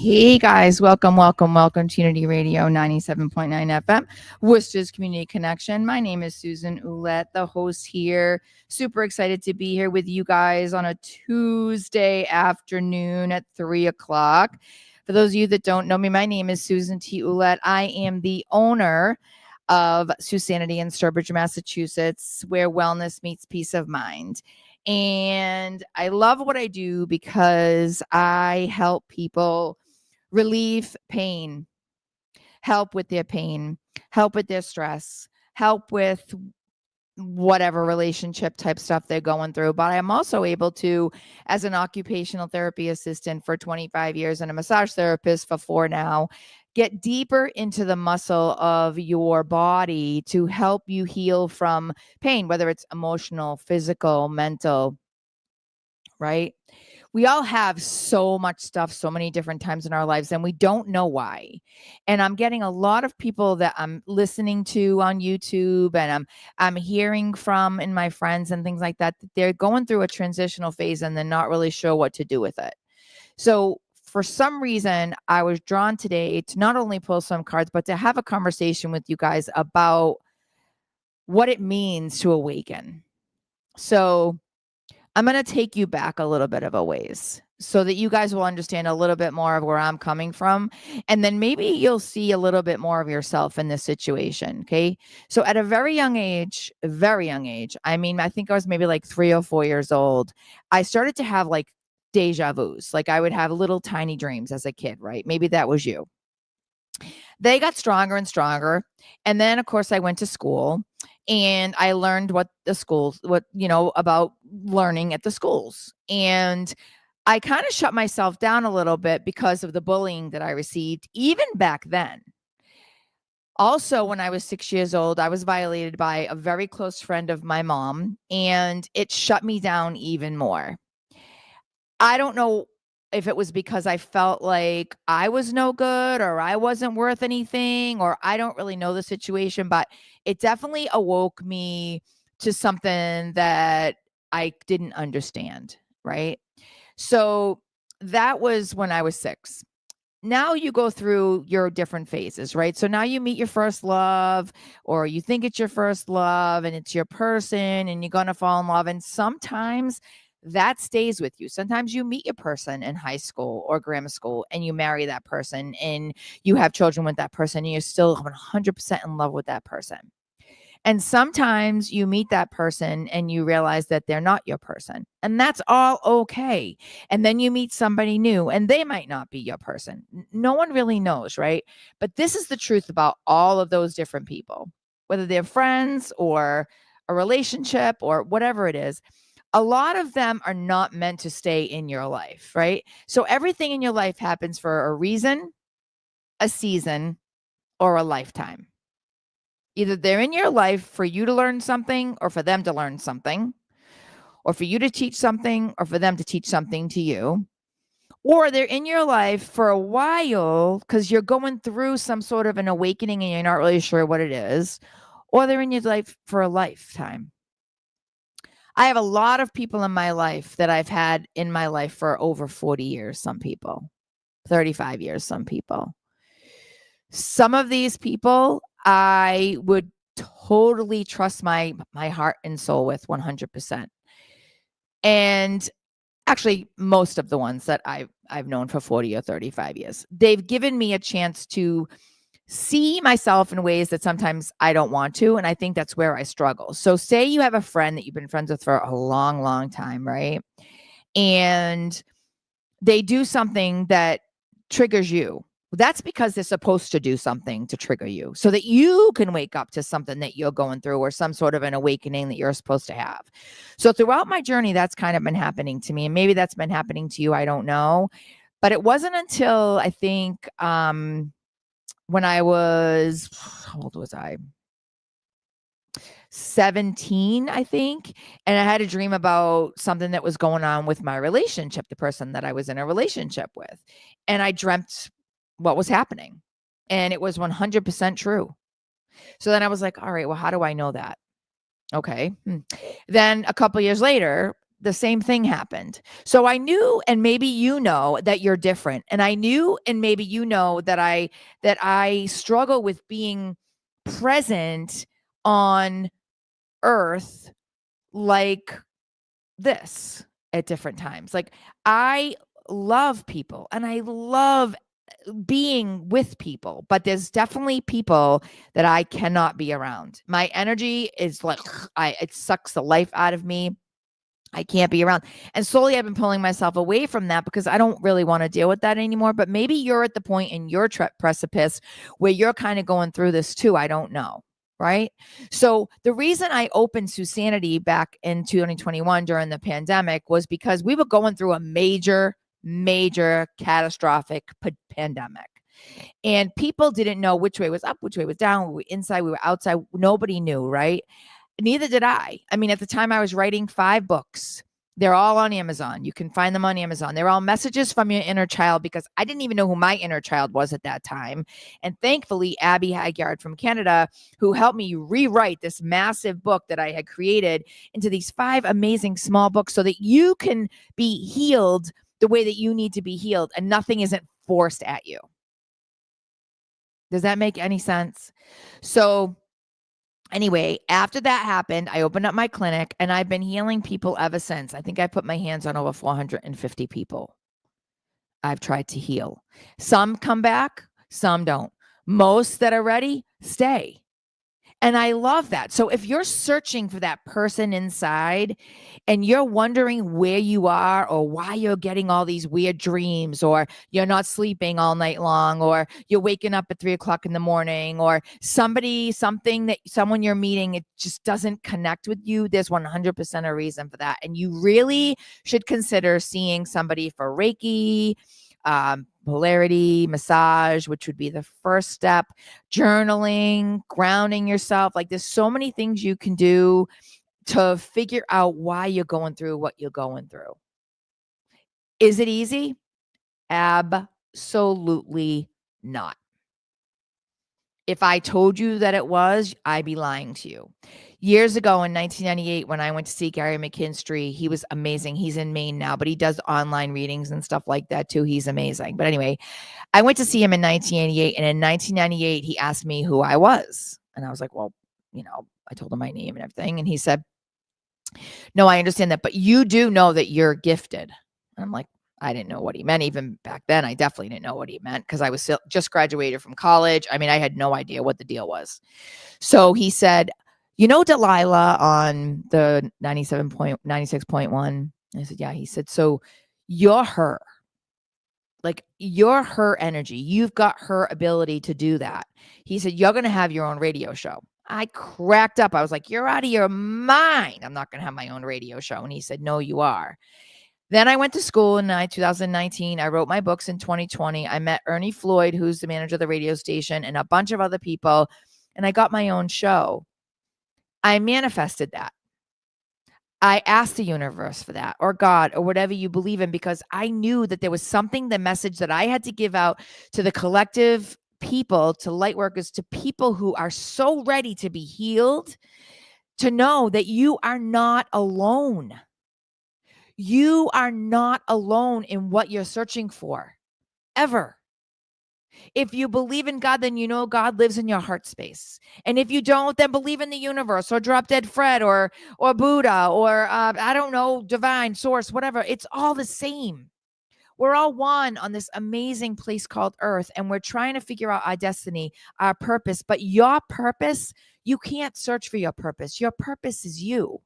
Hey guys, welcome to Unity Radio 97.9 FM, Worcester's Community Connection. My name is Susan Ouellette, the host here. Super excited to be here with you guys on a Tuesday afternoon at 3 o'clock. For those of you that don't know me, my name is Susan T. Ouellette. I am the owner of Susanity in Sturbridge, Massachusetts, where wellness meets peace of mind. And I love what I do because I help people relieve pain, help with their pain, help with their stress, help with whatever relationship type stuff they're going through. But I'm also able to, as an occupational therapy assistant for 25 years and a massage therapist for 4 now, get deeper into the muscle of your body to help you heal from pain, whether it's emotional, physical, mental, right? We all have so much stuff so many different times in our lives and we don't know why. And I'm getting a lot of people that I'm listening to on YouTube and I'm hearing from in my friends and things like that they're going through a transitional phase and they're not really sure what to do with it. So for some reason, I was drawn today to not only pull some cards, but to have a conversation with you guys about what it means to awaken. So I'm going to take you back a little bit of a ways so that you guys will understand a little bit more of where I'm coming from. And then maybe you'll see a little bit more of yourself in this situation. Okay. So at a very young age, I mean, I think I was maybe like 3 or 4 years old. I started to have like deja vus. Like I would have little tiny dreams as a kid, right? Maybe that was you. They got stronger and stronger. And then, of course, I went to school and I learned what the schools, about learning at the schools. And I kind of shut myself down a little bit because of the bullying that I received, even back then. Also, when I was 6 years old, I was violated by a very close friend of my mom, and it shut me down even more. I don't know if it was because I felt like I was no good or I wasn't worth anything, or I don't really know the situation, but it definitely awoke me to something that I didn't understand, right? So that was when I was 6. Now you go through your different phases, right? So now you meet your first love, or you think it's your first love and it's your person and you're going to fall in love. And sometimes that stays with you. Sometimes you meet your person in high school or grammar school and you marry that person and you have children with that person and you're still 100% in love with that person. And sometimes you meet that person and you realize that they're not your person, and that's all okay. And then you meet somebody new and they might not be your person. No one really knows, right? But this is the truth about all of those different people, whether they're friends or a relationship or whatever it is. A lot of them are not meant to stay in your life, right? So everything in your life happens for a reason, a season, or a lifetime. Either they're in your life for you to learn something or for them to learn something, or for you to teach something or for them to teach something to you. Or they're in your life for a while because you're going through some sort of an awakening and you're not really sure what it is. Or they're in your life for a lifetime. I have a lot of people in my life that I've had in my life for over 40 years, some people, 35 years, some people. Some of these people I would totally trust my heart and soul with 100%. And actually most of the ones that I've known for 40 or 35 years, they've given me a chance to see myself in ways that sometimes I don't want to, and I think that's where I struggle. So say you have a friend that you've been friends with for a long, long time, right? And they do something that triggers you. That's because they're supposed to do something to trigger you so that you can wake up to something that you're going through or some sort of an awakening that you're supposed to have. So throughout my journey, that's kind of been happening to me. And maybe that's been happening to you. I don't know. But it wasn't until I think when I was, how old was I? 17, I think. And I had a dream about something that was going on with my relationship, the person that I was in a relationship with. And I dreamt what was happening. And it was 100% true. So then I was like, all right, well, how do I know that? Okay. Then a couple years later, the same thing happened. So I knew, and maybe you know, that you're different. And I knew, and maybe you know, that I struggle with being present on earth like this at different times. Like, I love people and I love being with people, but there's definitely people that I cannot be around. My energy is like, it sucks the life out of me. I can't be around. And slowly I've been pulling myself away from that because I don't really want to deal with that anymore. But maybe you're at the point in your precipice where you're kind of going through this too. I don't know. Right. So the reason I opened Susanity back in 2021 during the pandemic was because we were going through a major catastrophic pandemic. And people didn't know which way was up, which way was down. We were inside, we were outside. Nobody knew, right? Neither did I. I mean, at the time I was writing 5 books. They're all on Amazon. You can find them on Amazon. They're all messages from your inner child because I didn't even know who my inner child was at that time. And thankfully, Abby Haggard from Canada, who helped me rewrite this massive book that I had created into these 5 amazing small books so that you can be healed the way that you need to be healed and nothing isn't forced at you. Does that make any sense? So anyway, after that happened, I opened up my clinic and I've been healing people ever since. I think I put my hands on over 450 people I've tried to heal. Some come back, some don't. Most that are ready, stay. And I love that. So if you're searching for that person inside and you're wondering where you are or why you're getting all these weird dreams or you're not sleeping all night long or you're waking up at 3:00 in the morning or someone you're meeting, it just doesn't connect with you, there's 100% a reason for that. And you really should consider seeing somebody for Reiki, polarity, massage, which would be the first step, journaling, grounding yourself. Like, there's so many things you can do to figure out why you're going through what you're going through. Is it easy? Absolutely not. If I told you that it was, I'd be lying to you. Years ago in 1998, when I went to see Gary McKinstry, he was amazing. He's in Maine now, but he does online readings and stuff like that too. He's amazing. But anyway, I went to see him in 1988. And in 1998, he asked me who I was. And I was like, well, I told him my name and everything. And he said, no, I understand that, but you do know that you're gifted. And I'm like, I didn't know what he meant. Even back then, I definitely didn't know what he meant because I was just graduated from college. I mean, I had no idea what the deal was. So he said, Delilah on the 96.1? I said, yeah. He said, so you're her. Like, you're her energy. You've got her ability to do that. He said, you're going to have your own radio show. I cracked up. I was like, you're out of your mind. I'm not going to have my own radio show. And he said, no, you are. Then I went to school in 2019. I wrote my books in 2020. I met Ernie Floyd, who's the manager of the radio station, and a bunch of other people. And I got my own show. I manifested that. I asked the universe for that, or God, or whatever you believe in, because I knew that there was something, the message that I had to give out to the collective people, to light workers, to people who are so ready to be healed, to know that you are not alone. You are not alone in what you're searching for, ever. If you believe in God, then you know God lives in your heart space. And if you don't, then believe in the universe or Drop Dead Fred or Buddha or, I don't know, divine source, whatever. It's all the same. We're all one on this amazing place called Earth, and we're trying to figure out our destiny, our purpose. But your purpose, you can't search for your purpose. Your purpose is you.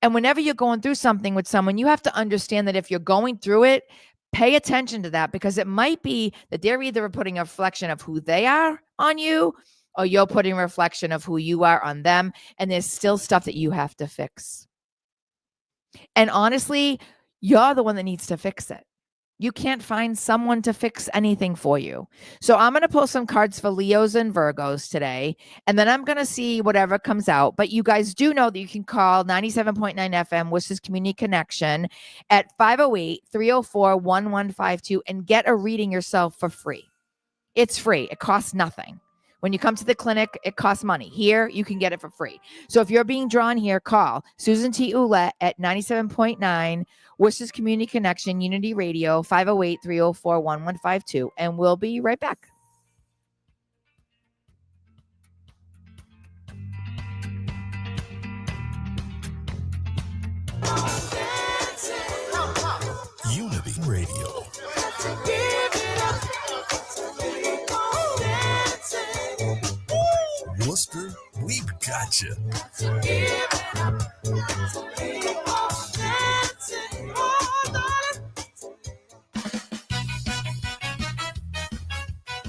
And whenever you're going through something with someone, you have to understand that if you're going through it, pay attention to that, because it might be that they're either putting a reflection of who they are on you, or you're putting a reflection of who you are on them. And there's still stuff that you have to fix. And honestly, you're the one that needs to fix it. You can't find someone to fix anything for you. So I'm going to pull some cards for Leos and Virgos today, and then I'm going to see whatever comes out. But you guys do know that you can call 97.9 FM, which is Community Connection, at 508-304-1152 and get a reading yourself for free. It's free. It costs nothing. When you come to the clinic, it costs money. Here, you can get it for free. So if you're being drawn here, call Susan T. Ouellette at 97.9 Worcester's Community Connection, Unity Radio, 508-304-1152, and we'll be right back. Unity Radio. Worcester, we got you.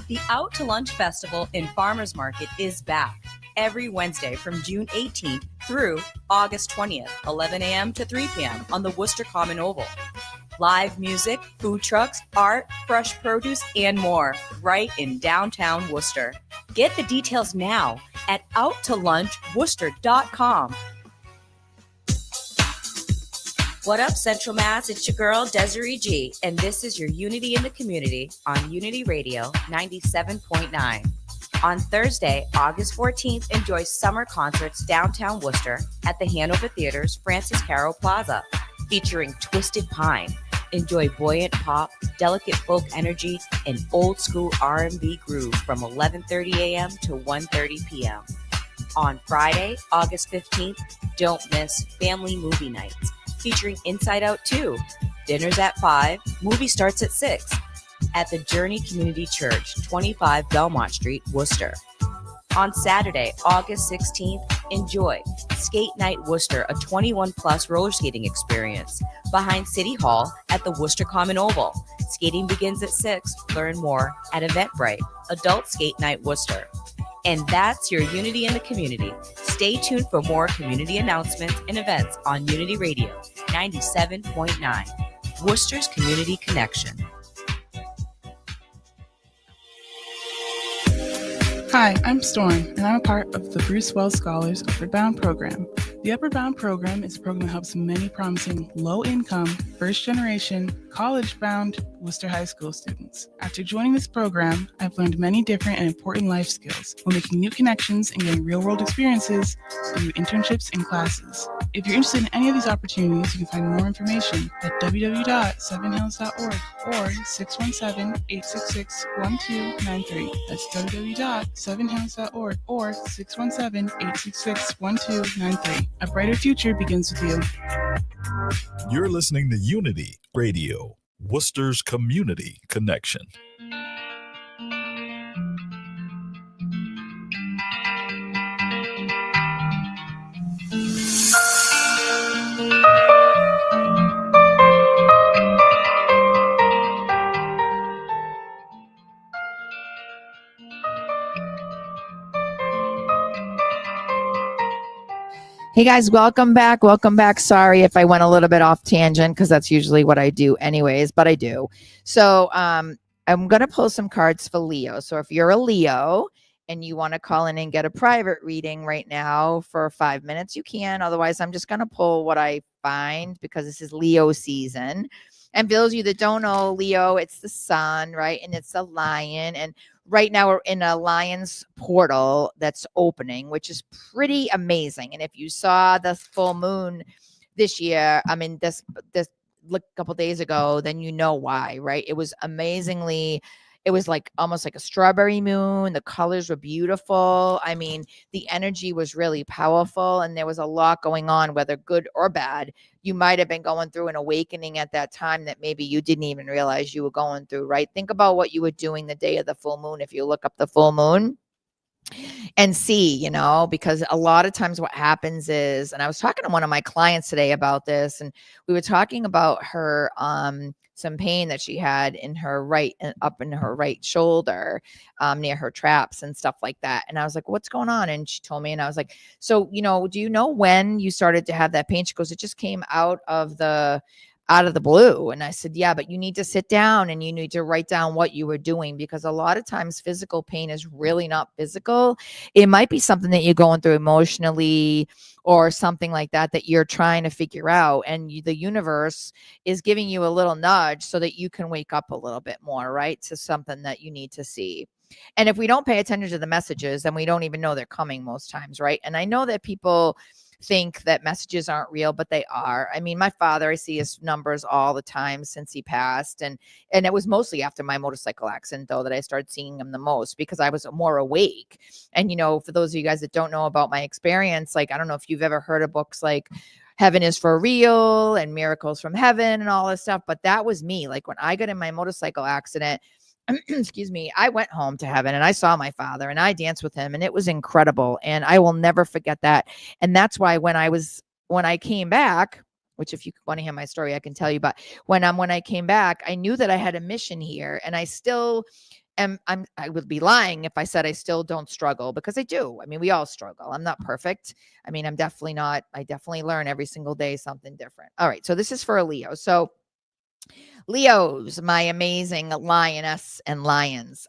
The Out to Lunch Festival in Farmers Market is back every Wednesday from June 18th through August 20th, 11 a.m. to 3 p.m. on the Worcester Common Oval. Live music, food trucks, art, fresh produce, and more right in downtown Worcester. Get the details now at outtolunchworcester.com. What up, Central Mass? It's your girl, Desiree G, and this is your Unity in the Community on Unity Radio 97.9. On Thursday, August 14th, enjoy summer concerts downtown Worcester at the Hanover Theater's Francis Caro Plaza, featuring Twisted Pine. Enjoy buoyant pop, delicate folk energy, and old school R&B groove from 11:30 a.m. to 1:30 p.m. On Friday, August 15th, don't miss Family Movie Nights, featuring Inside Out 2. Dinner's at 5, movie starts at 6 at the Journey Community Church, 25 Belmont Street, Worcester. On Saturday, August 16th, enjoy Skate Night Worcester, a 21-plus roller skating experience behind City Hall at the Worcester Common Oval. Skating begins at 6. Learn more at Eventbrite, Adult Skate Night Worcester. And that's your Unity in the Community. Stay tuned for more community announcements and events on Unity Radio 97.9, Worcester's Community Connection. Hi, I'm Storm, and I'm a part of the Bruce Wells Scholars Upward Bound program. The Upward Bound program is a program that helps many promising low-income, first-generation, college-bound Worcester High School students. After joining this program, I've learned many different and important life skills while making new connections and getting real-world experiences through internships and classes. If you're interested in any of these opportunities, you can find more information at www.sevenhills.org or 617-866-1293. That's www.sevenhills.org or 617-866-1293. A brighter future begins with you. You're listening to Unity Radio, Worcester's Community Connection. Hey guys, welcome back. Welcome back. Sorry if I went a little bit off tangent because that's usually what I do anyways, but I do. So I'm going to pull some cards for Leo. So if you're a Leo and you want to call in and get a private reading right now for 5 minutes, you can. Otherwise, I'm just going to pull what I find because this is Leo season. And for those of you that don't know, Leo, it's the sun, right? And it's a lion. And right now we're in a lion's portal that's opening, which is pretty amazing. And if you saw the full moon this year, I mean, this like a couple days ago, then you know why, right? It was amazingly, it was like almost like a strawberry moon. The colors were beautiful. I mean, the energy was really powerful and there was a lot going on, whether good or bad. You might have been going through an awakening at that time that maybe you didn't even realize you were going through, right? Think about what you were doing the day of the full moon. If you look up the full moon and see, you know, because a lot of times what happens is, and I was talking to one of my clients today about this, and we were talking about her, some pain that she had in her right, up in her right shoulder, near her traps and stuff like that. And I was like, what's going on? And she told me, and I was like, so, you know, do you know when you started to have that pain? She goes, it just came out of the out of the blue. And I said, yeah, but you need to sit down and you need to write down what you were doing, because a lot of times physical pain is really not physical. It might be something that you're going through emotionally or something like that you're trying to figure out. And the universe is giving you a little nudge so that you can wake up a little bit more, right? To something that you need to see. And if we don't pay attention to the messages, then we don't even know they're coming most times, right? And I know that people think that messages aren't real, but they are. I mean, my father, I see his numbers all the time since he passed. And it was mostly after my motorcycle accident, though, that I started seeing him the most, because I was more awake. And, you know, for those of you guys that don't know about my experience, like, I don't know if you've ever heard of books like Heaven is for Real and Miracles from Heaven and all this stuff. But that was me. Like, when I got in my motorcycle accident, excuse me, I went home to heaven and I saw my father and I danced with him, and it was incredible. And I will never forget that. And that's why when I came back, which if you want to hear my story, I can tell you, but when I came back, I knew that I had a mission here, and I still I would be lying if I said I still don't struggle, because I do. I mean, we all struggle. I'm not perfect. I mean, I definitely learn every single day something different. All right. So this is for a Leo. So Leos, my amazing lioness and lions.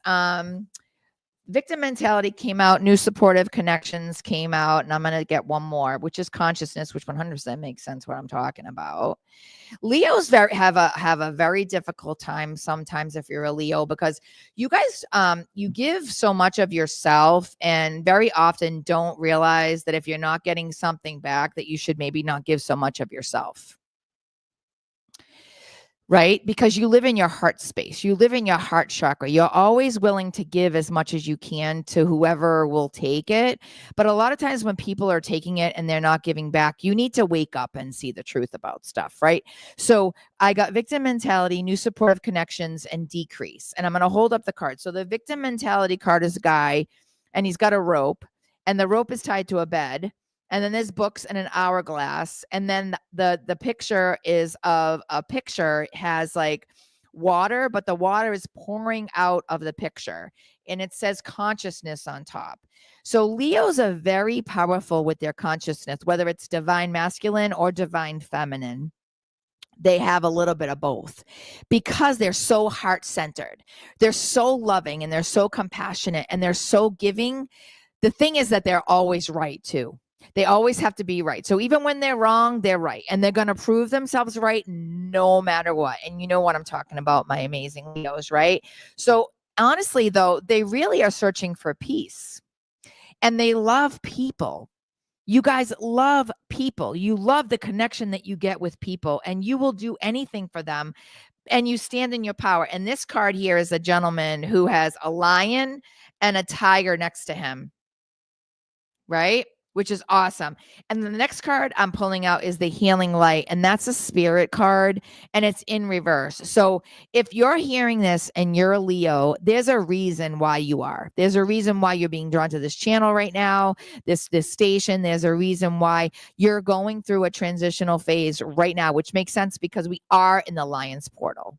Victim mentality came out, new supportive connections came out, and I'm going to get one more, which is consciousness, which 100% makes sense what I'm talking about. Leos have a very difficult time sometimes if you're a Leo, because you guys, you give so much of yourself, and very often don't realize that if you're not getting something back, that you should maybe not give so much of yourself. Right? Because you live in your heart space. You live in your heart chakra. You're always willing to give as much as you can to whoever will take it. But a lot of times when people are taking it and they're not giving back, you need to wake up and see the truth about stuff, right? So I got victim mentality, new supportive connections, and decrease. And I'm going to hold up the card. So the victim mentality card is a guy, and he's got a rope, and the rope is tied to a bed. And then there's books and an hourglass. And then the picture is of a picture, has like water, but the water is pouring out of the picture. And it says consciousness on top. So Leos are very powerful with their consciousness, whether it's divine masculine or divine feminine. They have a little bit of both, because they're so heart-centered. They're so loving, and they're so compassionate, and they're so giving. The thing is that they're always right too. They always have to be right. So even when they're wrong, they're right. And they're going to prove themselves right no matter what. And you know what I'm talking about, my amazing Leos, right? So honestly, though, they really are searching for peace. And they love people. You guys love people. You love the connection that you get with people. And you will do anything for them. And you stand in your power. And this card here is a gentleman who has a lion and a tiger next to him. Right? Which is awesome. And the next card I'm pulling out is the healing light. And that's a spirit card, and it's in reverse. So if you're hearing this and you're a Leo, there's a reason why you are. There's a reason why you're being drawn to this channel right now, this station. There's a reason why you're going through a transitional phase right now, which makes sense because we are in the Lion's portal.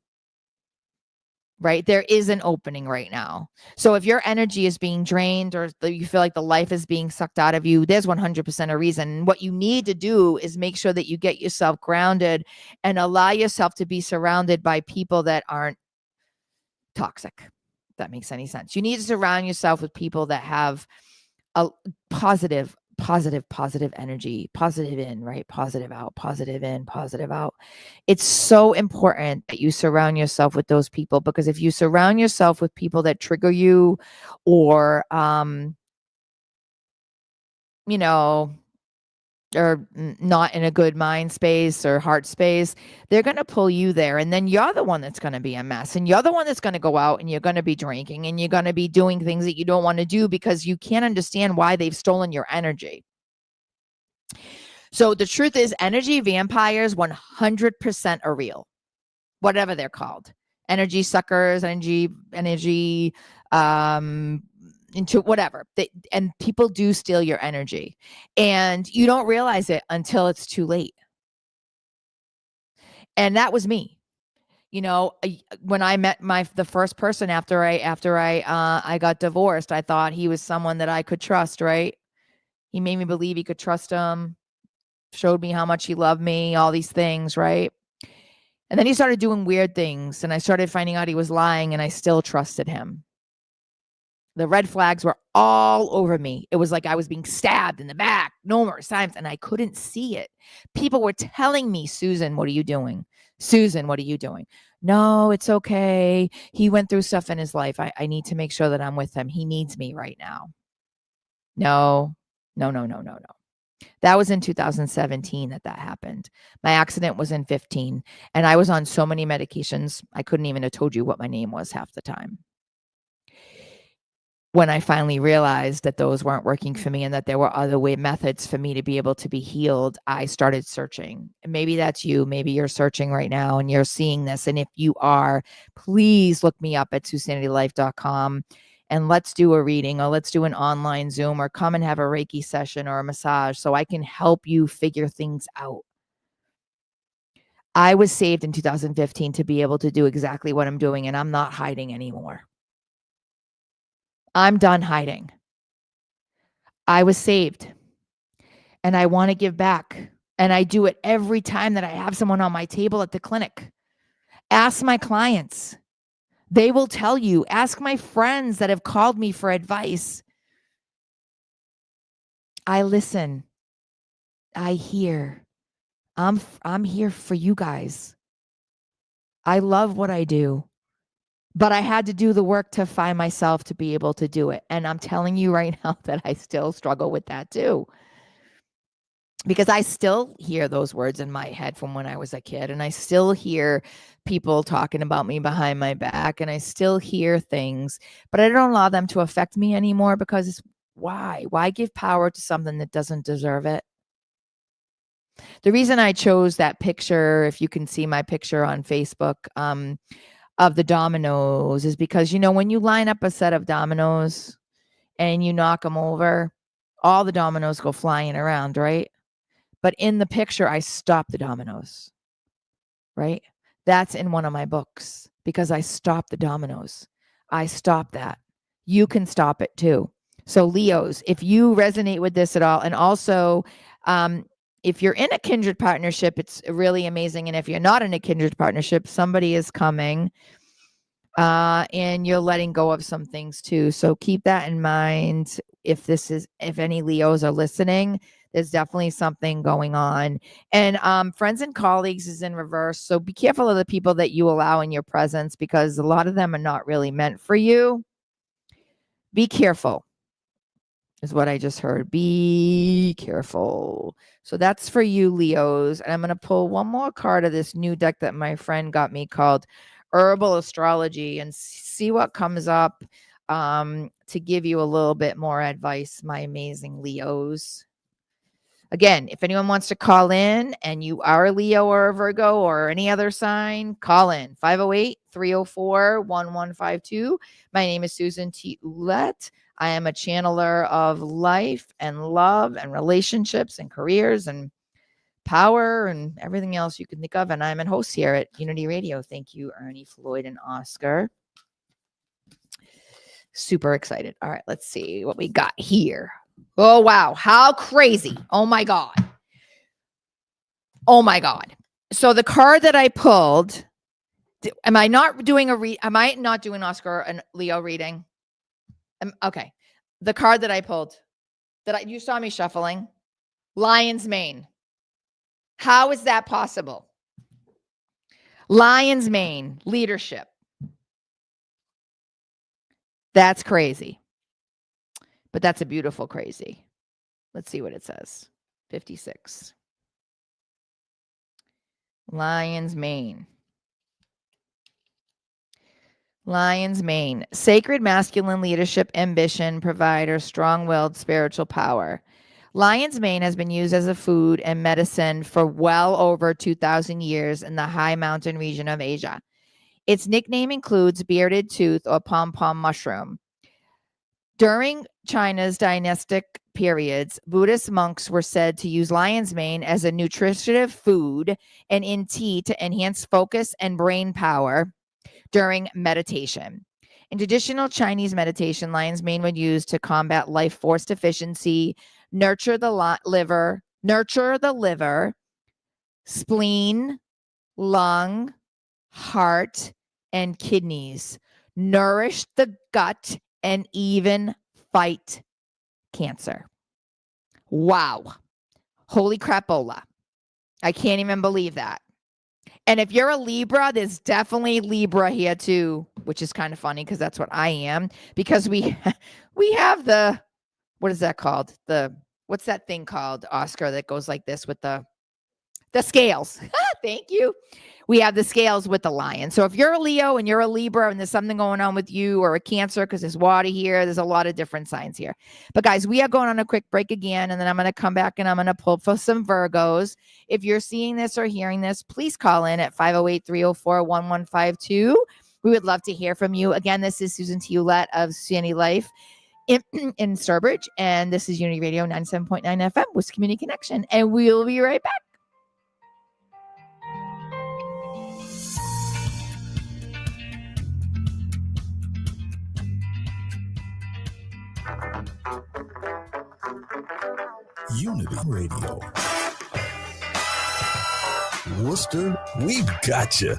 Right? There is an opening right now. So if your energy is being drained, or you feel like the life is being sucked out of you, there's 100% a reason. And what you need to do is make sure that you get yourself grounded and allow yourself to be surrounded by people that aren't toxic. If that makes any sense. You need to surround yourself with people that have a positive energy, positive in, right? Positive out, positive in, positive out. It's so important that you surround yourself with those people, because if you surround yourself with people that trigger you, or, you know, or not in a good mind space or heart space, they're going to pull you there. And then you're the one that's going to be a mess. And you're the one that's going to go out and you're going to be drinking and you're going to be doing things that you don't want to do, because you can't understand why they've stolen your energy. So the truth is, energy vampires 100% are real, whatever they're called. Energy suckers, energy, into whatever. And people do steal your energy, and you don't realize it until it's too late. And that was me. You know, when I met the first person after I got divorced, I thought he was someone that I could trust, right? He made me believe he could trust him, showed me how much he loved me, all these things, right? And then he started doing weird things, and I started finding out he was lying, and I still trusted him. The red flags were all over me. It was like I was being stabbed in the back numerous times, and I couldn't see it. People were telling me, Susan, what are you doing? Susan, what are you doing? No, it's okay. He went through stuff in his life. I need to make sure that I'm with him. He needs me right now. No. That was in 2017 that happened. My accident was in 15, and I was on so many medications, I couldn't even have told you what my name was half the time. When I finally realized that those weren't working for me and that there were other methods for me to be able to be healed, I started searching. And maybe that's you. Maybe you're searching right now and you're seeing this. And if you are, please look me up at susanitylife.com and let's do a reading, or let's do an online Zoom, or come and have a Reiki session or a massage so I can help you figure things out. I was saved in 2015 to be able to do exactly what I'm doing, and I'm not hiding anymore. I'm done hiding. I was saved, and I want to give back. And I do it every time that I have someone on my table at the clinic. Ask my clients. They will tell you. Ask my friends that have called me for advice. I listen. I hear. I'm here for you guys. I love what I do. But I had to do the work to find myself to be able to do it. And I'm telling you right now that I still struggle with that too. Because I still hear those words in my head from when I was a kid. And I still hear people talking about me behind my back. And I still hear things. But I don't allow them to affect me anymore, because it's why? Why give power to something that doesn't deserve it? The reason I chose that picture, if you can see my picture on Facebook, of the dominoes, is because, when you line up a set of dominoes and you knock them over, all the dominoes go flying around, right? But in the picture, I stopped the dominoes, right? That's in one of my books, because I stopped the dominoes. I stopped that. You can stop it too. So Leos, if you resonate with this at all, and also, if you're in a kindred partnership, it's really amazing. And if you're not in a kindred partnership, somebody is coming, and you're letting go of some things too. So keep that in mind. If any Leos are listening, there's definitely something going on. And friends and colleagues is in reverse. So be careful of the people that you allow in your presence, because a lot of them are not really meant for you. Be careful. Is what I just heard. Be careful. So that's for you, Leos. And I'm going to pull one more card of this new deck that my friend got me, called Herbal Astrology, and see what comes up, to give you a little bit more advice, my amazing Leos. Again, if anyone wants to call in and you are a Leo or a Virgo or any other sign, call in 508-304-1152. My name is Susan T. Ouellette. I am a channeler of life and love and relationships and careers and power and everything else you can think of. And I'm a host here at Unity Radio. Thank you, Ernie, Floyd, and Oscar. Super excited. All right, let's see what we got here. Oh, wow. How crazy. Oh, my God. Oh, my God. So the card that I pulled, am I not doing Oscar and Leo reading? Okay. The card that I pulled, you saw me shuffling, Lion's Mane. How is that possible? Lion's Mane, leadership. That's crazy. But that's a beautiful crazy. Let's see what it says. 56. Lion's Mane. Lion's Mane. Sacred masculine leadership, ambition, provider, strong-willed spiritual power. Lion's mane has been used as a food and medicine for well over 2,000 years in the high mountain region of Asia. Its nickname includes bearded tooth or pom-pom mushroom. During China's dynastic periods, Buddhist monks were said to use lion's mane as a nutritive food and in tea to enhance focus and brain power during meditation. In traditional Chinese meditation, lion's mane was used to combat life force deficiency, nurture the liver, spleen, lung, heart, and kidneys, nourish the gut, and even fight cancer. Wow. Holy crapola. I can't even believe that. And if you're a Libra, there's definitely Libra here too, which is kind of funny because that's what I am. Because we have the, what is that called? What's that thing called, Oscar, that goes like this with the scales? Thank you. We have the scales with the lion. So if you're a Leo and you're a Libra and there's something going on with you, or a Cancer, because there's water here, there's a lot of different signs here. But guys, we are going on a quick break again, and then I'm going to come back and I'm going to pull for some Virgos. If you're seeing this or hearing this, please call in at 508-304-1152. We would love to hear from you. Again, this is Susanity Life of Susanity Life in Sturbridge, and this is Unity Radio 97.9 FM with Community Connection, and we'll be right back. Unity Radio. Worcester, we've got you.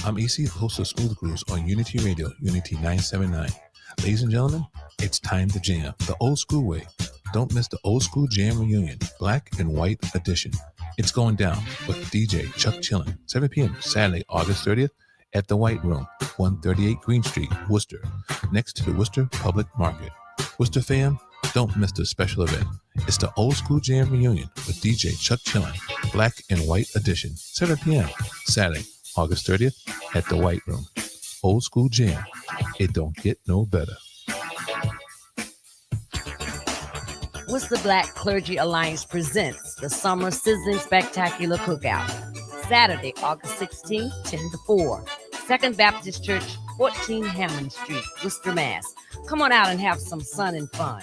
I'm EC, host of Smooth Grooves on Unity Radio, Unity 979. Ladies and gentlemen, it's time to jam the old school way. Don't miss the old school jam reunion, black and white edition. It's going down with DJ Chuck Chillin, 7 p.m. Saturday, August 30th at the White Room, 138 Green Street, Worcester, next to the Worcester Public Market. Worcester fam, don't miss this special event. It's the old school jam reunion with DJ Chuck Chillin, black and white edition, 7 p.m. Saturday, August 30th at the White Room. Old school jam. It don't get no better. Worcester Black Clergy Alliance presents the Summer Sizzling Spectacular Cookout. Saturday, August 16th, 10 to 4. Second Baptist Church, 14 Hammond Street, Worcester, Mass. Come on out and have some fun and fun.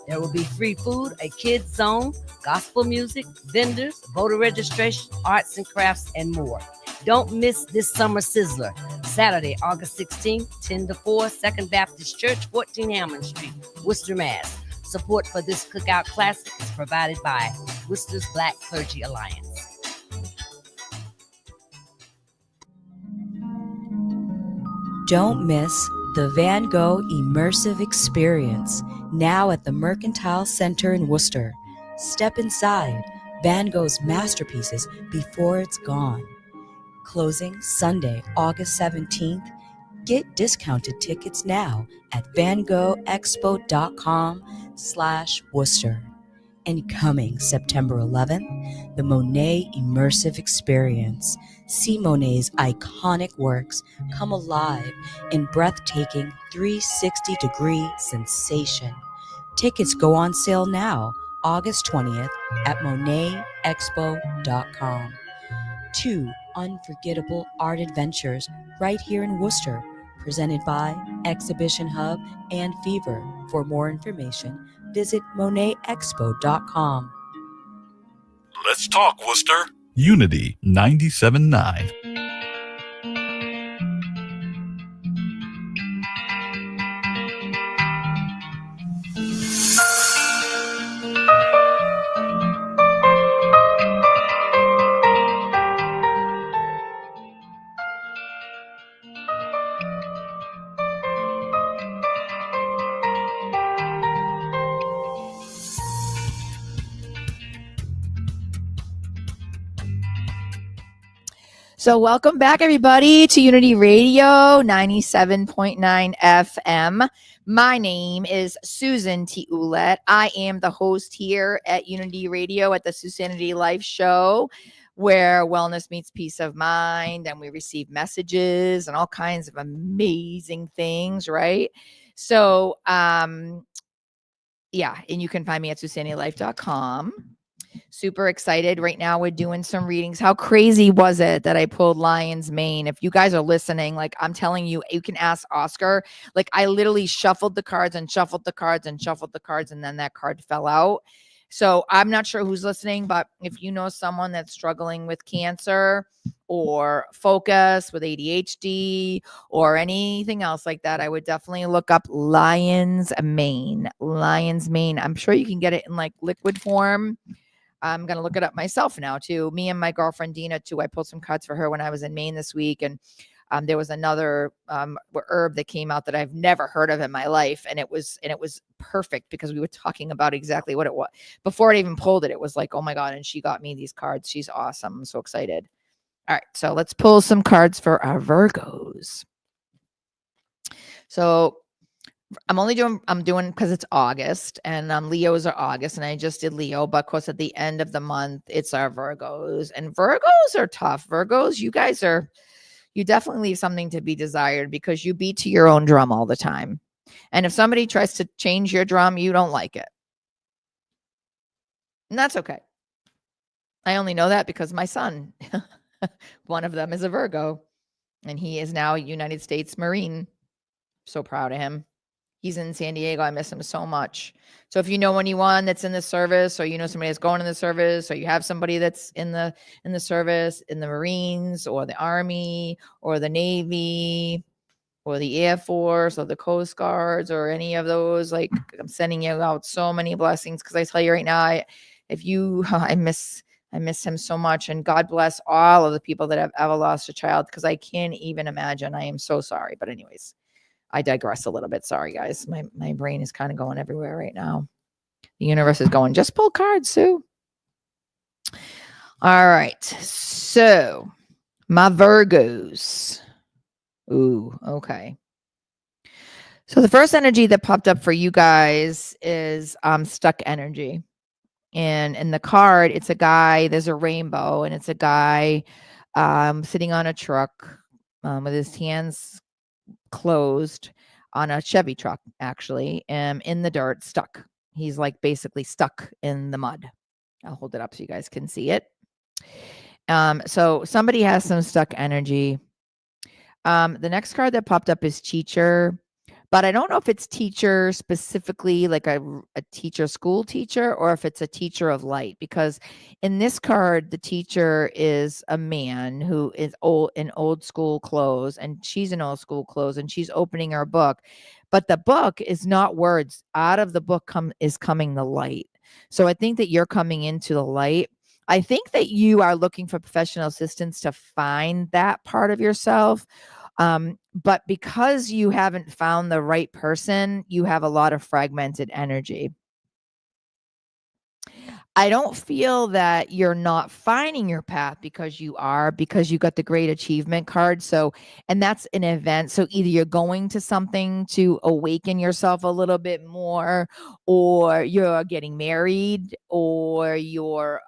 There will be free food, a kids zone, gospel music, vendors, voter registration, arts and crafts, and more. Don't miss this summer sizzler. Saturday, August 16th, 10 to 4, Second Baptist Church, 14 Hammond Street, Worcester, Mass. Support for this cookout classic is provided by Worcester's Black Clergy Alliance. Don't miss the Van Gogh Immersive Experience, now at the Mercantile Center in Worcester. Step inside Van Gogh's masterpieces before it's gone. Closing Sunday, August 17th. Get discounted tickets now at vangoghexpo.com/Worcester. And coming September 11th, the Monet Immersive Experience. See Monet's iconic works come alive in breathtaking 360-degree sensation. Tickets go on sale now, August 20th at monetexpo.com. 2 unforgettable art adventures right here in Worcester, presented by Exhibition Hub and Fever. For more information, visit monetexpo.com. Let's talk, Worcester. Unity 97.9. So welcome back, everybody, to Unity Radio 97.9 FM. My name is Susan T. Ouellette. I am the host here at Unity Radio at the Susanity Life show, where wellness meets peace of mind, and we receive messages and all kinds of amazing things, right? So, and you can find me at susanitylife.com. Super excited. Right now we're doing some readings. How crazy was it that I pulled Lion's Mane? If you guys are listening, like I'm telling you, you can ask Oscar. Like I literally shuffled the cards and shuffled the cards and shuffled the cards, and then that card fell out. So I'm not sure who's listening, but if you know someone that's struggling with cancer or focus with ADHD or anything else like that, I would definitely look up lion's mane. Lion's mane. I'm sure you can get it in like liquid form. I'm going to look it up myself now too. Me and my girlfriend Dina too. I pulled some cards for her when I was in Maine this week, and there was another herb that came out that I've never heard of in my life, and it was perfect because we were talking about exactly what it was before I even pulled it. It was like, oh my god! And she got me these cards. She's awesome. I'm so excited. All right, so let's pull some cards for our Virgos. So I'm doing because it's August, and Leos are August, and I just did Leo, but of course at the end of the month it's our Virgos, and Virgos are tough. Virgos, you definitely leave something to be desired because you beat to your own drum all the time. And if somebody tries to change your drum, you don't like it. And that's okay. I only know that because my son, one of them is a Virgo, and he is now a United States Marine. So proud of him. He's in San Diego. I miss him so much. So if you know anyone that's in the service, or you know somebody that's going in the service, or you have somebody that's in the service, in the Marines or the Army or the Navy or the Air Force or the Coast Guards or any of those, like, I'm sending you out so many blessings, because I tell you right now, I miss him so much, and God bless all of the people that have ever lost a child, because I can't even imagine. I am so sorry. But anyways, I digress a little bit. Sorry, guys. My brain is kind of going everywhere right now. The universe is going, just pull cards, Sue. All right. So my Virgos. Ooh, okay. So the first energy that popped up for you guys is stuck energy. And in the card, it's a guy, there's a rainbow, and it's a guy sitting on a truck with his hands closed on a Chevy truck, actually, in the dirt, stuck. He's like basically stuck in the mud. I'll hold it up so you guys can see it. So somebody has some stuck energy. The next card that popped up is teacher, but I don't know if it's teacher specifically, like a teacher, school teacher, or if it's a teacher of light, because in this card, the teacher is a man who is in old school clothes, and she's in old school clothes, and she's opening her book, but the book is not words. Out of the book is coming the light. So I think that you're coming into the light. I think that you are looking for professional assistance to find that part of yourself. But because you haven't found the right person, you have a lot of fragmented energy. I don't feel that you're not finding your path, because you got the great achievement card. So, and that's an event. So either you're going to something to awaken yourself a little bit more, or you're getting married, or you're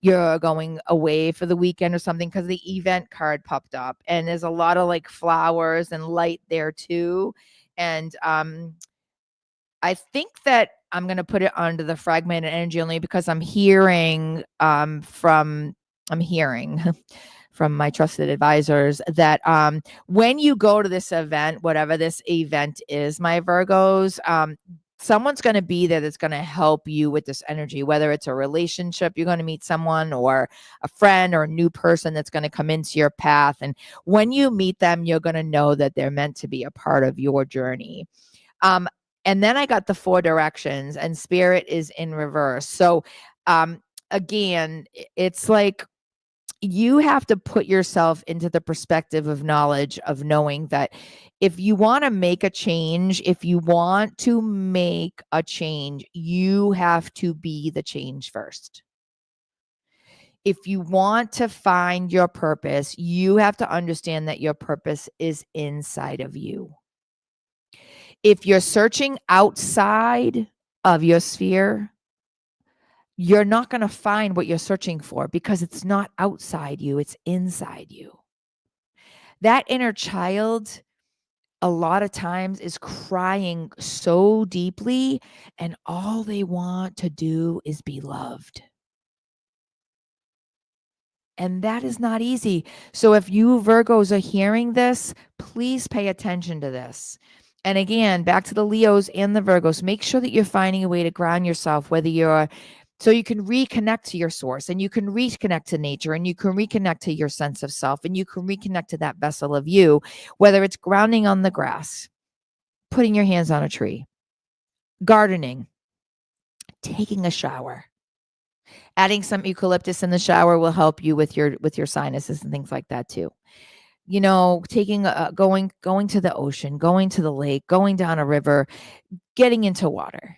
going away for the weekend or something, because the event card popped up, and there's a lot of like flowers and light there too. And I think that I'm going to put it under the fragmented energy, only because I'm hearing from my trusted advisors that when you go to this event, whatever this event is, my Virgos, someone's going to be there that's going to help you with this energy, whether it's a relationship, you're going to meet someone, or a friend, or a new person that's going to come into your path. And when you meet them, you're going to know that they're meant to be a part of your journey. And then I got the 4 directions, and spirit is in reverse. So again, it's like you have to put yourself into the perspective of knowledge, of knowing that if you want to make a change, you have to be the change first. If you want to find your purpose, you have to understand that your purpose is inside of you. If you're searching outside of your sphere, you're not going to find what you're searching for, because it's not outside you, it's inside you. That inner child, a lot of times, is crying so deeply, and all they want to do is be loved. And that is not easy. So if you Virgos are hearing this, please pay attention to this. And again, back to the Leos and the Virgos, make sure that you're finding a way to ground yourself, whether you're So you can reconnect to your source, and you can reconnect to nature, and you can reconnect to your sense of self, and you can reconnect to that vessel of you, whether it's grounding on the grass, putting your hands on a tree, gardening, taking a shower. Adding some eucalyptus in the shower will help you with your sinuses and things like that too. You know, taking going to the ocean, going to the lake, going down a river, getting into water.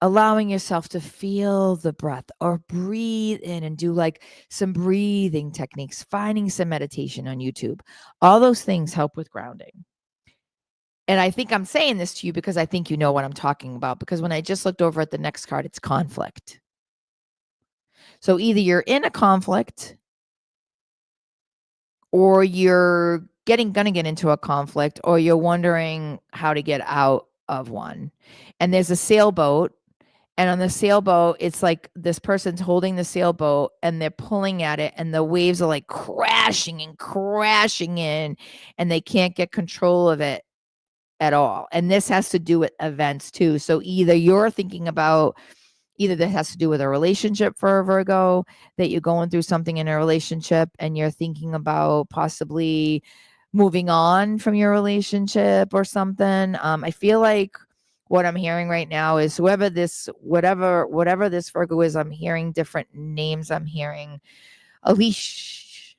Allowing yourself to feel the breath or breathe in and do like some breathing techniques, finding some meditation on YouTube. All those things help with grounding. And I think I'm saying this to you because I think you know what I'm talking about, because when I just looked over at the next card, it's conflict. So either you're in a conflict or you're gonna get into a conflict, or you're wondering how to get out of one. And there's a sailboat, and on the sailboat, it's like this person's holding the sailboat and they're pulling at it, and the waves are like crashing and crashing in, and they can't get control of it at all. And this has to do with events too. So either this has to do with a relationship for a Virgo, that you're going through something in a relationship and you're thinking about possibly moving on from your relationship or something. I feel like what I'm hearing right now is whatever this Virgo is, I'm hearing different names. I'm hearing Alicia,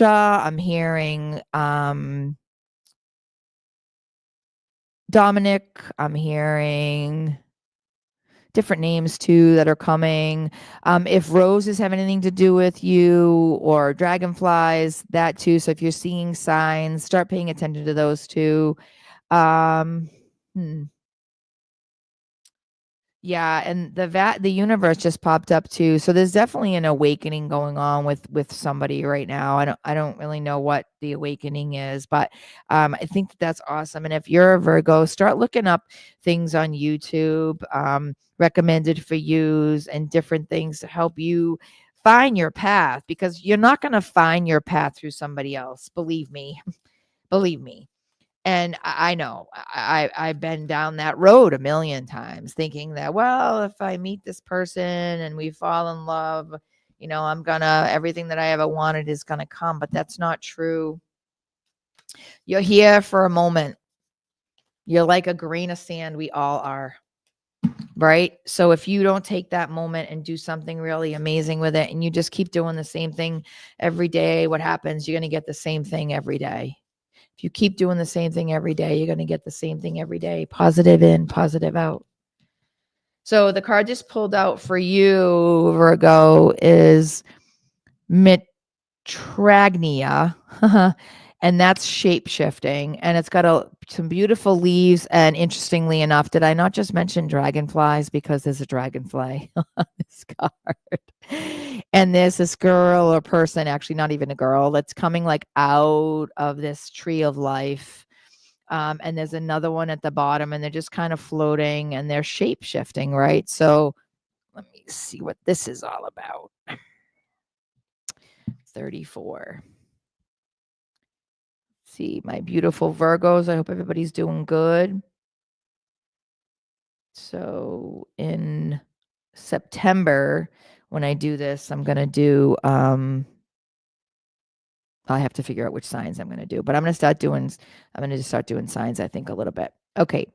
I'm hearing Dominic, I'm hearing different names too that are coming. If roses have anything to do with you, or dragonflies, that too. So if you're seeing signs, start paying attention to those too. Um, hmm. Yeah, and the universe just popped up too. So there's definitely an awakening going on with somebody right now. I don't really know what the awakening is, but I think that's awesome. And if you're a Virgo, start looking up things on YouTube, recommended for yous, and different things to help you find your path, because you're not going to find your path through somebody else. Believe me. Believe me. And I know I've been down that road a million times, thinking that, well, if I meet this person and we fall in love, everything that I ever wanted is gonna come. But that's not true. You're here for a moment. You're like a grain of sand. We all are. Right. So if you don't take that moment and do something really amazing with it, and you just keep doing the same thing every day, what happens? You're going to get the same thing every day. If you keep doing the same thing every day, you're going to get the same thing every day. Positive in, positive out. So the card just pulled out for you, Virgo, is Mitragnia. And that's shape shifting. And it's got some beautiful leaves. And interestingly enough, did I not just mention dragonflies? Because there's a dragonfly on this card. And there's this girl or person, actually not even a girl, that's coming like out of this tree of life. And there's another one at the bottom, and they're just kind of floating, and they're shape shifting, right? So let me see what this is all about. 34. See, my beautiful Virgos, I hope everybody's doing good. So in September, when I do this, I'm going to do, I have to figure out which signs I'm going to do, but I'm going to start doing signs, I think, a little bit. Okay.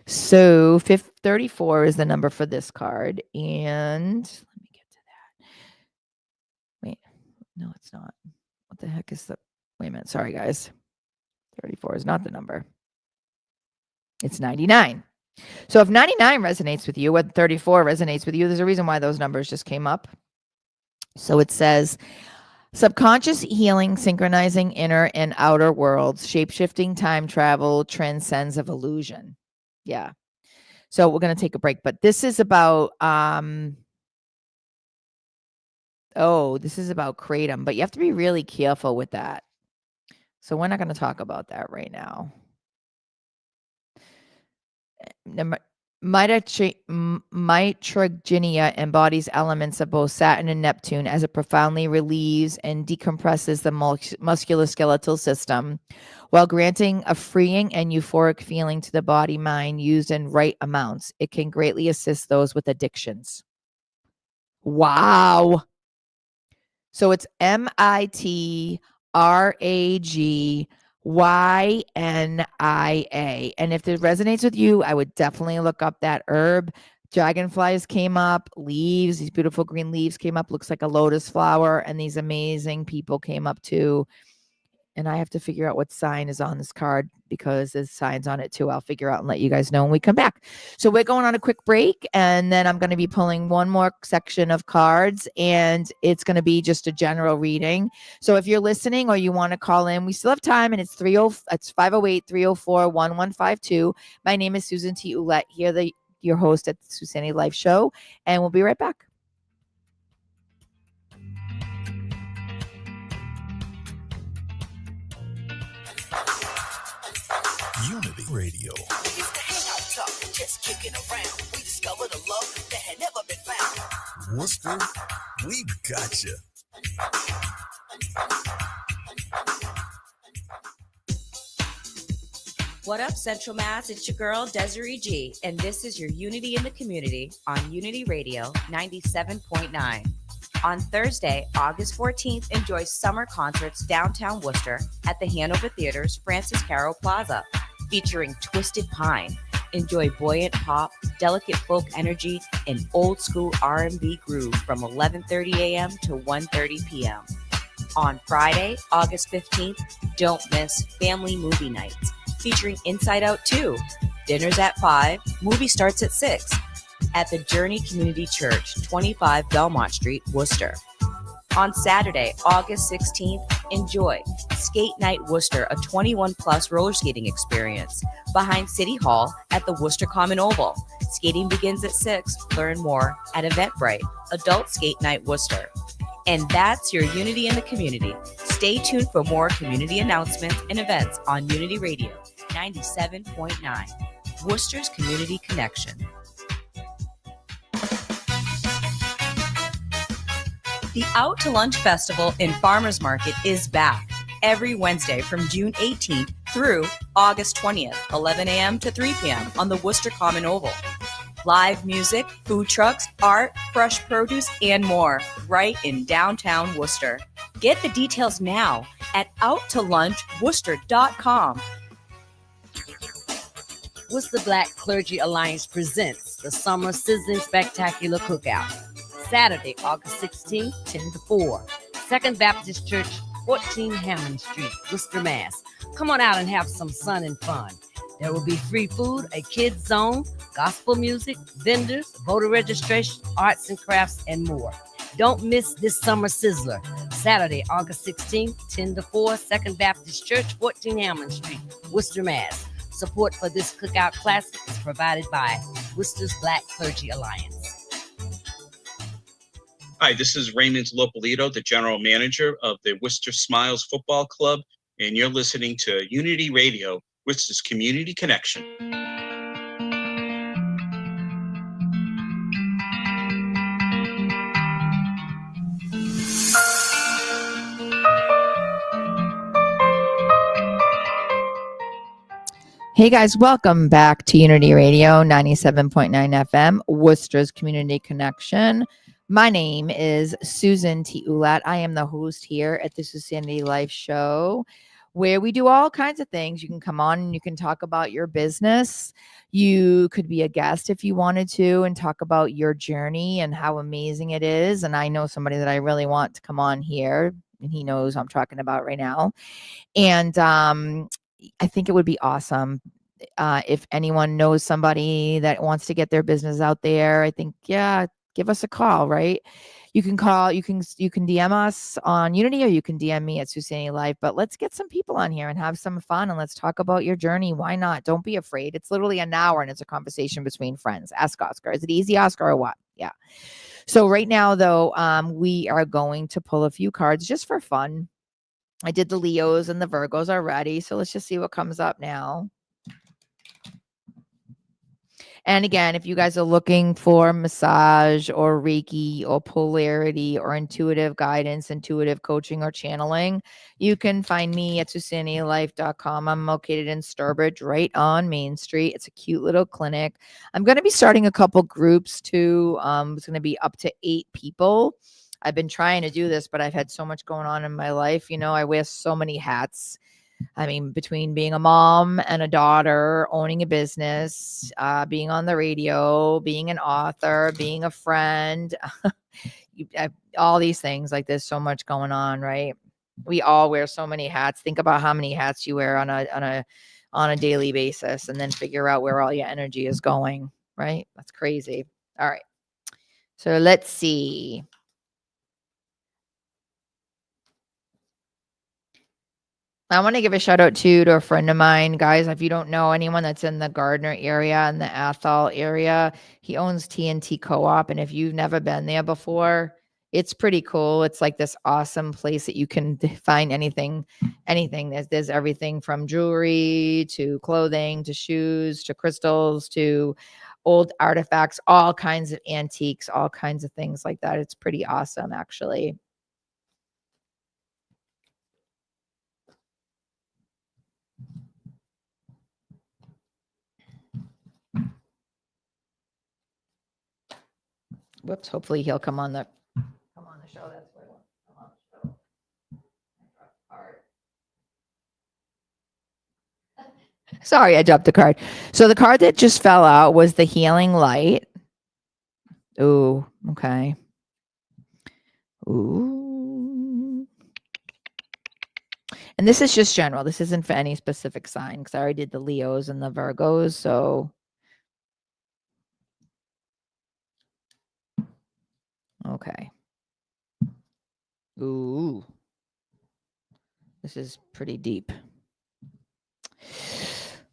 So 34 is the number for this card. And let me get to that. Wait, no, it's not. What the heck is wait a minute. Sorry, guys. 34 is not the number. It's 99. So if 99 resonates with you, what 34 resonates with you, there's a reason why those numbers just came up. So it says subconscious healing, synchronizing inner and outer worlds, shape-shifting time travel, transcends of illusion. Yeah. So we're going to take a break, but this is about, this is about kratom, but you have to be really careful with that. So we're not going to talk about that right now. Mitragenia embodies elements of both Saturn and Neptune as it profoundly relieves and decompresses the musculoskeletal system while granting a freeing and euphoric feeling to the body mind used in right amounts. It can greatly assist those with addictions. Wow. So it's MitragYNIA. And if it resonates with you, I would definitely look up that herb. Dragonflies came up, leaves, these beautiful green leaves came up, looks like a lotus flower, and these amazing people came up too. And I have to figure out what sign is on this card because there's signs on it too. I'll figure out and let you guys know when we come back. So we're going on a quick break, and then I'm going to be pulling one more section of cards, and it's going to be just a general reading. So if you're listening or you want to call in, we still have time, and it's 508-304-1152. My name is Susan T. Ouellette, here, your host at the Susanity Life show, and we'll be right back. Unity Radio. Just kicking around. We discovered a love that had never been found. Worcester, we got you. What up, Central Mass? It's your girl, Desiree G, and this is your Unity in the Community on Unity Radio 97.9. On Thursday, August 14th, enjoy summer concerts downtown Worcester at the Hanover Theater's Francis Caro Plaza, featuring Twisted Pine. Enjoy buoyant pop, delicate folk energy, and old school R&B groove from 11:30 a.m. to 1:30 p.m. On Friday, August 15th, don't miss Family Movie Nights, featuring Inside Out 2. Dinner's at 5, movie starts at 6, at the Journey Community Church, 25 Belmont Street, Worcester. On Saturday, August 16th, enjoy Skate Night Worcester, a 21-plus roller skating experience behind City Hall at the Worcester Common Oval. Skating begins at 6. Learn more at Eventbrite, Adult Skate Night Worcester. And that's your Unity in the Community. Stay tuned for more community announcements and events on Unity Radio 97.9, Worcester's Community Connection. The Out to Lunch Festival and Farmers Market is back every Wednesday from June 18th through August 20th, 11 a.m. to 3 p.m. on the Worcester Common Oval. Live music, food trucks, art, fresh produce, and more right in downtown Worcester. Get the details now at outtolunchworcester.com. Worcester Black Clergy Alliance presents the Summer Sizzling Spectacular Cookout. Saturday, August 16th, 10 to 4. Second Baptist Church, 14 Hammond Street, Worcester, Mass. Come on out and have some fun and fun. There will be free food, a kids zone, gospel music, vendors, voter registration, arts and crafts, and more. Don't miss this summer sizzler. Saturday, August 16th, 10 to 4, Second Baptist Church, 14 Hammond Street, Worcester, Mass. Support for this cookout classic is provided by Worcester's Black Clergy Alliance. Hi, this is Raymond Lopolito, the general manager of the Worcester Smiles Football Club, and you're listening to Unity Radio, Worcester's Community Connection. Hey guys, welcome back to Unity Radio 97.9 FM, Worcester's Community Connection. My name is Susan T. Ouellette. I am the host here at the Susanity Life show, where we do all kinds of things. You can come on and you can talk about your business. You could be a guest if you wanted to and talk about your journey and how amazing it is. And I know somebody that I really want to come on here, and he knows who I'm talking about right now. And I think it would be awesome if anyone knows somebody that wants to get their business out there. I think, yeah, give us a call, right? You can call, you can DM us on Unity, or you can DM me at Susanity Life. But let's get some people on here and have some fun, and let's talk about your journey. Why not? Don't be afraid. It's literally an hour, and it's a conversation between friends. Ask Oscar. Is it easy, Oscar, or what? Yeah. So right now, though, we are going to pull a few cards just for fun. I did the Leos and the Virgos already, so let's just see what comes up now. And again, if you guys are looking for massage or Reiki or polarity or intuitive guidance, intuitive coaching or channeling, you can find me at susanitylife.com. I'm located in Sturbridge, right on Main Street. It's a cute little clinic. I'm going to be starting a couple groups too. It's going to be up to 8 people. I've been trying to do this, but I've had so much going on in my life. You know, I wear so many hats. I mean, between being a mom and a daughter, owning a business, being on the radio, being an author, being a friend, all these things, like there's so much going on, right? We all wear so many hats. Think about how many hats you wear on a daily basis, and then figure out where all your energy is going, right? That's crazy. All right. So let's see. I want to give a shout out to a friend of mine, guys. If you don't know anyone that's in the Gardner area and the Athol area, he owns TNT Co-op. And if you've never been there before, it's pretty cool. It's like this awesome place that you can find anything. There's everything from jewelry to clothing to shoes to crystals to old artifacts, all kinds of antiques, all kinds of things like that. It's pretty awesome, actually. Whoops, hopefully he'll come on the show. That's what I want. Come on the show. Sorry, I dropped the card. So the card that just fell out was the Healing Light. Ooh, okay. Ooh. And this is just general. This isn't for any specific sign because I already did the Leos and the Virgos. So okay. Ooh. This is pretty deep.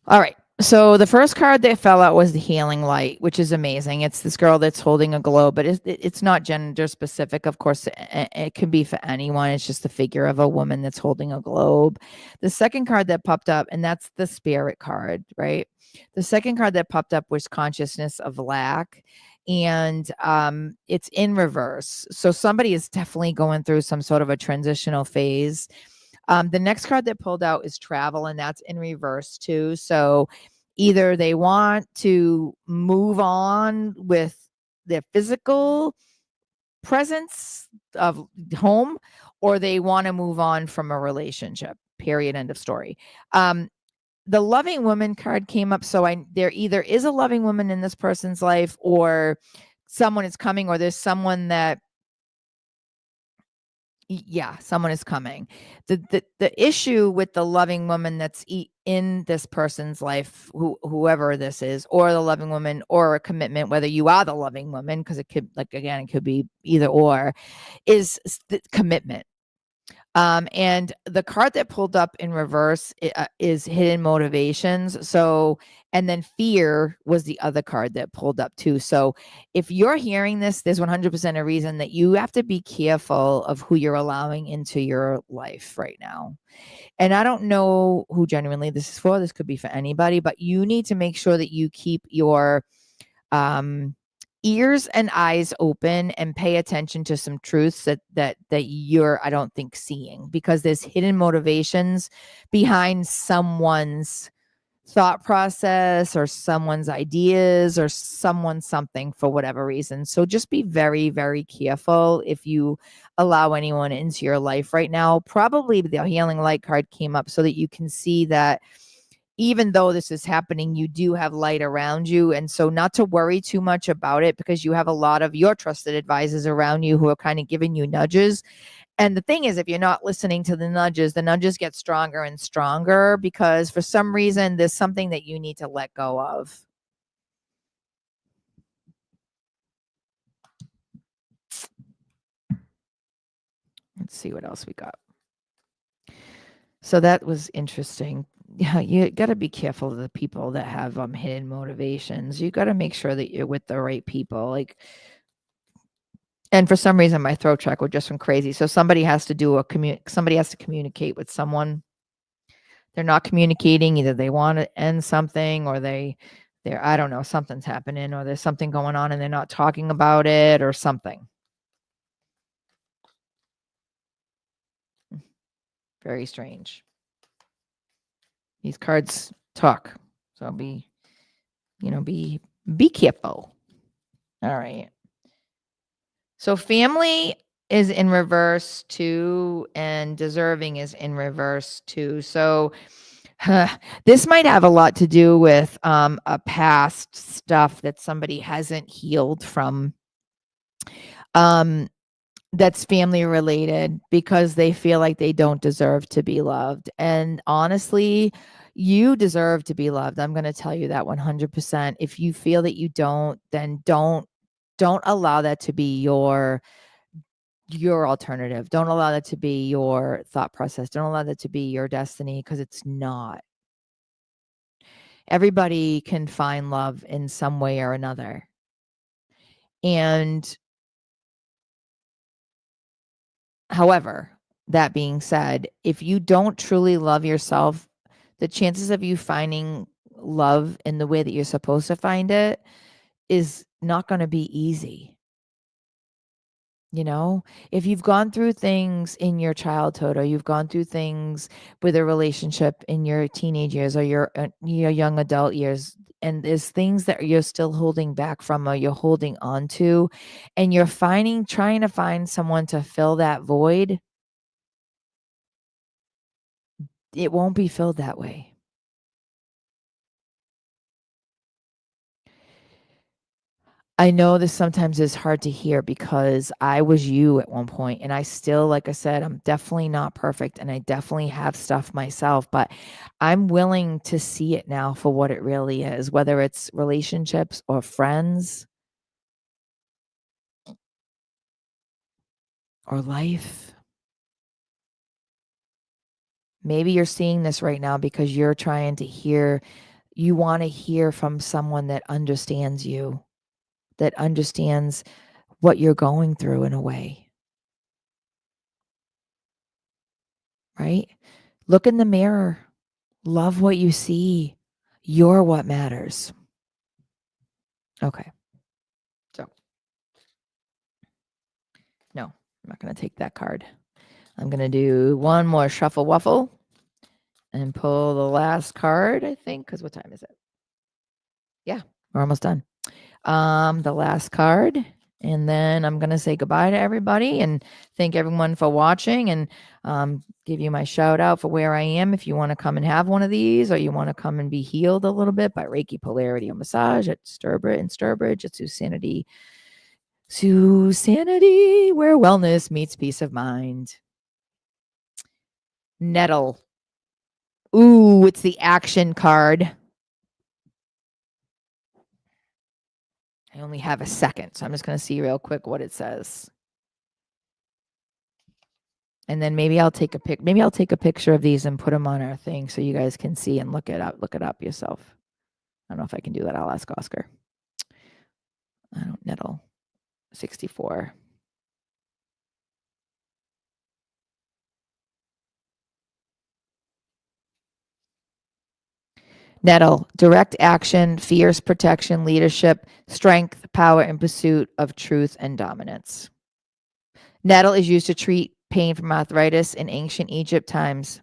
All right. So the first card that fell out was the Healing Light, which is amazing. It's this girl that's holding a globe, but it's not gender specific. Of course, it can be for anyone. It's just the figure of a woman that's holding a globe. The second card that popped up, and that's the Spirit card, right? The second card that popped up was Consciousness of Lack. And it's in reverse. So somebody is definitely going through some sort of a transitional phase. The next card that pulled out is Travel, and that's in reverse too. So either they want to move on with their physical presence of home, or they want to move on from a relationship, period, end of story. The Loving Woman card came up. So there either is a loving woman in this person's life, or someone is coming, or there's someone that someone is coming. The issue with the loving woman that's in this person's life, whoever this is, or the loving woman, or a commitment, whether you are the loving woman, because it could, like, again, it could be either or, is the commitment. And the card that pulled up in reverse is Hidden Motivations. So, and then Fear was the other card that pulled up too. So if you're hearing this, there's 100% a reason that you have to be careful of who you're allowing into your life right now. And I don't know who genuinely this is for. This could be for anybody, but you need to make sure that you keep your ears and eyes open and pay attention to some truths that you're, I don't think, seeing, because there's hidden motivations behind someone's thought process or someone's ideas or someone's something for whatever reason. So just be very, very careful if you allow anyone into your life right now. Probably the Healing Light card came up so that you can see that even though this is happening, you do have light around you. And so not to worry too much about it, because you have a lot of your trusted advisors around you who are kind of giving you nudges. And the thing is, if you're not listening to the nudges get stronger and stronger, because for some reason, there's something that you need to let go of. Let's see what else we got. So that was interesting. Yeah, you got to be careful of the people that have hidden motivations. You got to make sure that you're with the right people. Like, and for some reason, my throat chakra just went crazy. So somebody has to somebody has to communicate with someone. They're not communicating. Either they want to end something, or they I don't know, something's happening, or there's something going on and they're not talking about it or something. Very strange. These cards talk. So be careful. All right. So family is in reverse too, and deserving is in reverse too. So this might have a lot to do with a past stuff that somebody hasn't healed from. That's family related because they feel like they don't deserve to be loved. And honestly, you deserve to be loved. I'm going to tell you that 100%. If you feel that you don't, then don't allow that to be your alternative. Don't allow that to be your thought process. Don't allow that to be your destiny, because it's not. Everybody can find love in some way or another. And however, that being said, if you don't truly love yourself, the chances of you finding love in the way that you're supposed to find it is not going to be easy. You know, if you've gone through things in your childhood, or you've gone through things with a relationship in your teenage years or your young adult years, and there's things that you're still holding back from, or you're holding on to, and you're trying to find someone to fill that void, it won't be filled that way. I know this sometimes is hard to hear, because I was you at one point, and I still, like I said, I'm definitely not perfect, and I definitely have stuff myself, but I'm willing to see it now for what it really is, whether it's relationships or friends or life. Maybe you're seeing this right now because you're trying to hear, you want to hear from someone that understands you, that understands what you're going through in a way. Right? Look in the mirror. Love what you see. You're what matters. Okay. So, no, I'm not going to take that card. I'm going to do one more shuffle wuffle and pull the last card, I think, because what time is it? Yeah, we're almost done. The last card. And then I'm going to say goodbye to everybody and thank everyone for watching, and give you my shout out for where I am. If you want to come and have one of these, or you want to come and be healed a little bit by Reiki, polarity, or massage at Sturbridge at Susanity, where wellness meets peace of mind. Nettle. Ooh, it's the action card. I only have a second, so I'm just going to see real quick what it says. And then maybe I'll take a picture of these and put them on our thing so you guys can see and look it up yourself. I don't know if I can do that. I'll ask Oscar. I don't nettle. 64. Nettle, direct action, fierce protection, leadership, strength, power in pursuit of truth and dominance. Nettle is used to treat pain from arthritis in ancient Egypt times.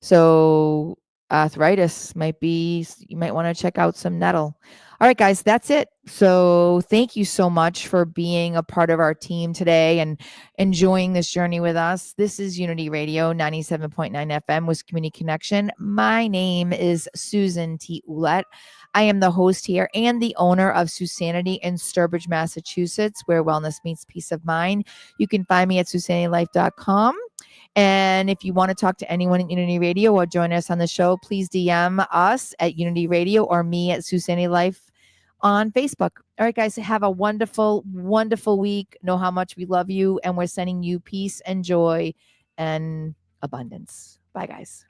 So arthritis you might want to check out some nettle. All right, guys, that's it. So thank you so much for being a part of our team today and enjoying this journey with us. This is Unity Radio 97.9 FM with Community Connection. My name is Susan T. Ouellette. I am the host here and the owner of Susanity in Sturbridge, Massachusetts, where wellness meets peace of mind. You can find me at susanitylife.com. And if you want to talk to anyone at Unity Radio or join us on the show, please DM us at Unity Radio or me at Susanity Life on Facebook. All right, guys, have a wonderful, wonderful week. Know how much we love you, and we're sending you peace and joy and abundance. Bye, guys.